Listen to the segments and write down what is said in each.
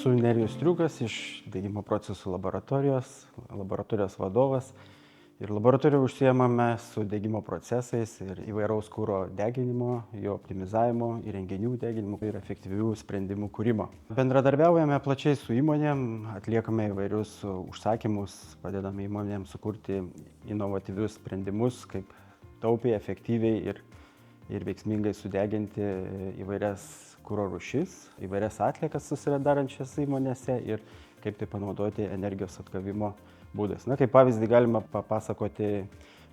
Esu Nerijus Striukas iš degimo procesų laboratorijos vadovas. Ir laboratorijoje užsiemame su degimo procesais ir įvairaus kuro deginimo, jo optimizavimo, įrenginių deginimo ir efektyvių sprendimų kūrimo. Bendradarbiaujame plačiai su įmonėm, atliekame įvairius užsakymus, padedame įmonėm sukurti inovatyvius sprendimus, kaip taupiai, efektyviai ir veiksmingai sudeginti įvairias kuro rūšis, įvairias atliekas susidarančias įmonėse ir kaip tai panaudoti energijos atgavimo būdais. Kaip pavyzdį galima papasakoti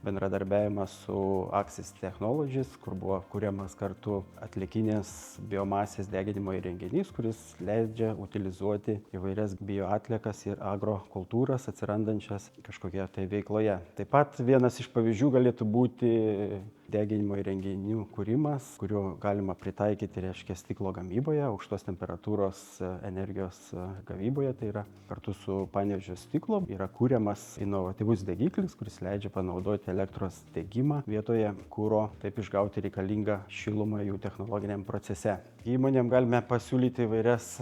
bendradarbiavimą su Axis Technologies, kur buvo kuriamas kartu atliekinės biomasės deginimo įrenginys, kuris leidžia utilizuoti įvairias bioatliekas ir agrokultūras atsirandančias kažkokie tai veikloje. Taip pat vienas iš pavyzdžių galėtų būti deginimo įrenginių kūrimas, kuriuo galima pritaikyti, stiklo gamyboje, aukštos temperatūros energijos gavyboje. Tai yra kartu su Panevėžio stiklo yra kuriamas inovatyvus degiklis, kuris leidžia panaudoti elektros degimą vietoje kuro, taip išgauti reikalingą šilumą jų technologiniam procese. Įmonėm galime pasiūlyti įvairias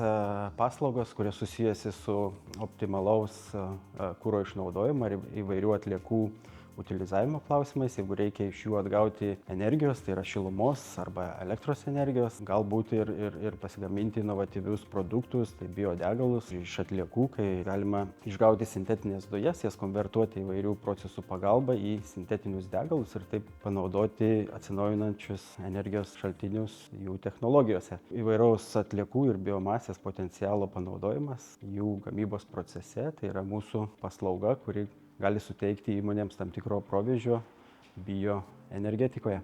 paslaugas, kurios susijęsi su optimalaus kuro išnaudojimu ar įvairių atliekų utilizavimo klausimais, jeigu reikia iš jų atgauti energijos, tai yra šilumos arba elektros energijos, galbūt ir pasigaminti inovatyvius produktus, tai biodegalus iš atliekų, kai galima išgauti sintetinės dujas, jas konvertuoti įvairių procesų pagalba į sintetinius degalus ir taip panaudoti atsinaujinančius energijos šaltinius jų technologijose. Įvairaus atliekų ir biomasės potencialo panaudojimas jų gamybos procese, tai yra mūsų paslauga, kuri gali suteikti įmonėms tam tikro proveržio bioenergetikoje.